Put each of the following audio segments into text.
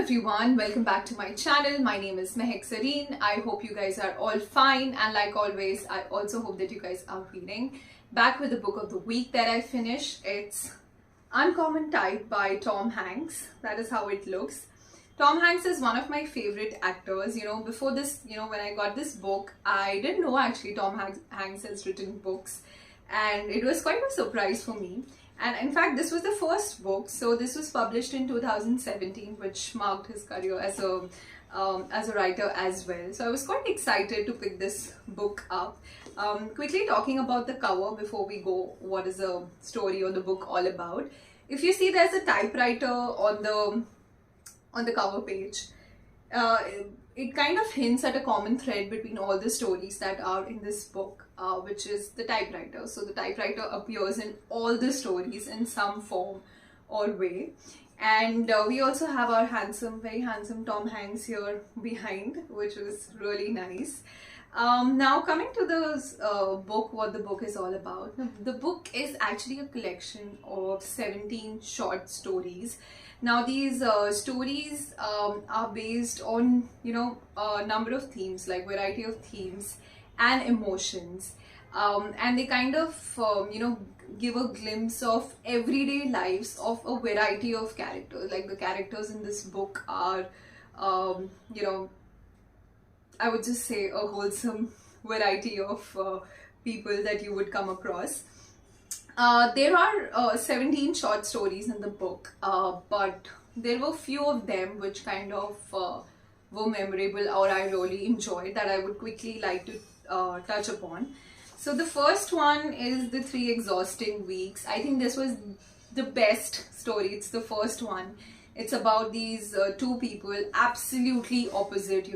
everyone, welcome back to my channel. My name is Mehek Sareen. I hope you guys are all fine, and like always, I also hope that you guys are reading. Back with the book of the week that I finished. It's Uncommon Type by Tom Hanks. That is how it looks. Tom Hanks is one of my favorite actors. Before this, when I got this book, I didn't know actually Tom Hanks has written books, and it was quite a surprise for me. And in fact, this was the first book. So this was published in 2017, which marked his career as a writer as well. So I was quite excited to pick this book up. Quickly talking about the cover before we go, what is the story or the book all about? If you see, there's a typewriter on the cover page. It kind of hints at a common thread between all the stories that are in this book, which is the typewriter. So the typewriter appears in all the stories in some form or way. And we also have our very handsome Tom Hanks here behind, which is really nice. Now coming to the book, what the book is all about. The book is actually a collection of 17 short stories. Now these stories are based on a number of themes, like variety of themes and emotions, and they kind of give a glimpse of everyday lives of a variety of characters. Like the characters in this book are I would just say a wholesome variety of people that you would come across. There are 17 short stories in the book, but there were few of them which kind of were memorable or I really enjoyed, that I would quickly like to touch upon. So the first one is The 3 Exhausting Weeks. I think this was the best story. It's the first one. It's about these two people, absolutely opposite.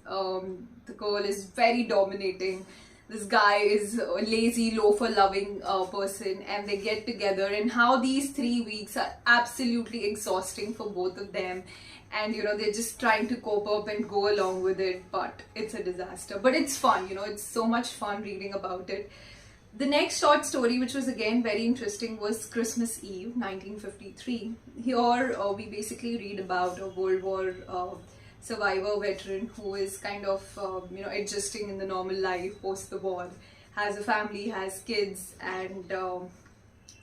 The girl is very dominating. This guy is a lazy, loafer-loving person, and they get together, and how these 3 weeks are absolutely exhausting for both of them. And they're just trying to cope up and go along with it, but it's a disaster. But it's fun, it's so much fun reading about it. The next short story, which was again very interesting, was Christmas Eve, 1953. Here we basically read about a World War survivor veteran who is kind of adjusting in the normal life post the war, has a family, has kids, and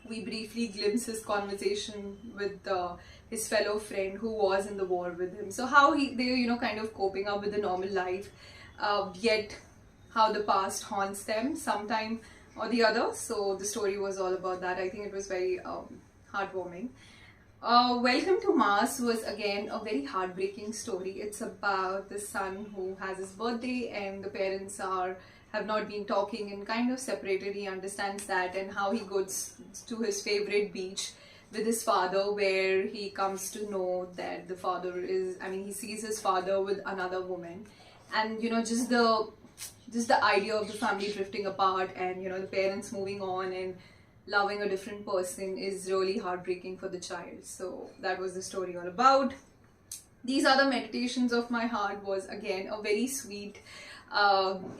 we briefly glimpse his conversation with his fellow friend who was in the war with him. So how they're kind of coping up with the normal life, yet how the past haunts them sometime or the other. So the story was all about that. I think it was very heartwarming. Welcome to Mars was again a very heartbreaking story. It's about the son who has his birthday, and the parents have not been talking and kind of separated. He understands that, and how he goes to his favorite beach with his father, where he comes to know that the father he sees his father with another woman, and just the idea of the family drifting apart, and the parents moving on and loving a different person is really heartbreaking for the child. So that was the story all about. These Are the Meditations of My Heart was again a very sweet,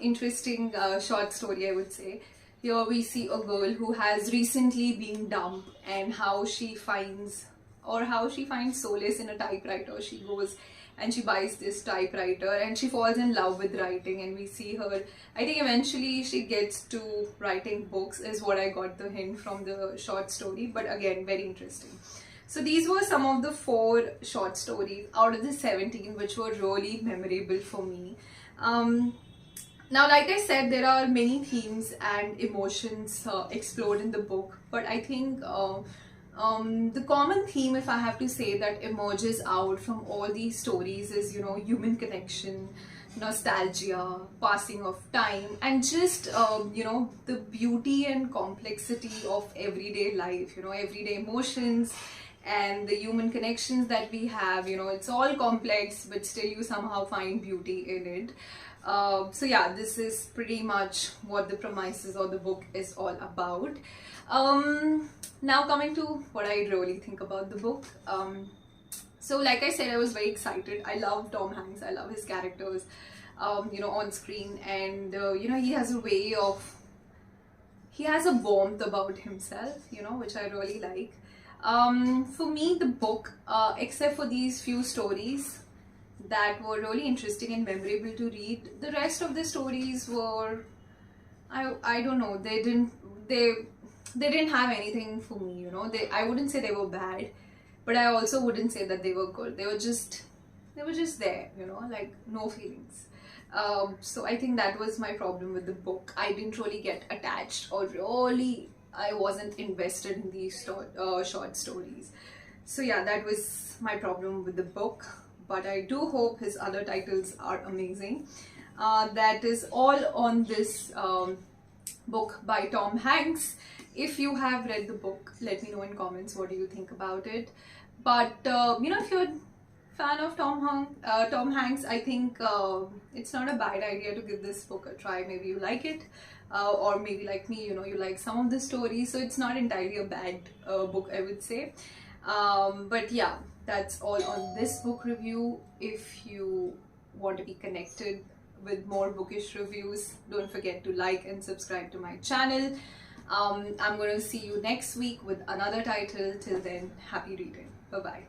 interesting short story, I would say. Here we see a girl who has recently been dumped, and how she finds solace in a typewriter. She goes and she buys this typewriter, and she falls in love with writing, and we see her, I think eventually she gets to writing books, is what I got the hint from the short story. But again, very interesting. So these were some of the 4 short stories out of the 17 which were really memorable for me. Now, like I said, there are many themes and emotions explored in the book, but I think the common theme, if I have to say, that emerges out from all these stories is, human connection, nostalgia, passing of time, and just, the beauty and complexity of everyday life, everyday emotions and the human connections that we have. It's all complex, but still you somehow find beauty in it. So yeah, this is pretty much what the premises of the book is all about. Now coming to what I really think about the book. So like I said, I was very excited. I love Tom Hanks. I love his characters, on screen, and he has a way of, he has a warmth about himself, which I really like. For me, the book, except for these few stories that were really interesting and memorable to read, the rest of the stories were, I don't know, they didn't have anything for me, you know. I wouldn't say they were bad, but I also wouldn't say that they were good. They were just there, you know, like no feelings. So I think that was my problem with the book. I didn't really get attached, or really I wasn't invested in these short stories. So yeah, that was my problem with the book. But I do hope his other titles are amazing. That is all on this book by Tom Hanks. If you have read the book, let me know in comments what do you think about it. But you know, if you're a fan of Tom Hanks, I think it's not a bad idea to give this book a try. Maybe you like it, or maybe like me, you know, you like some of the stories. So it's not entirely a bad book, I would say. But yeah, that's all on this book review. If you want to be connected with more bookish reviews, don't forget to like and subscribe to my channel. I'm going to see you next week with another title. Till then, happy reading. Bye bye.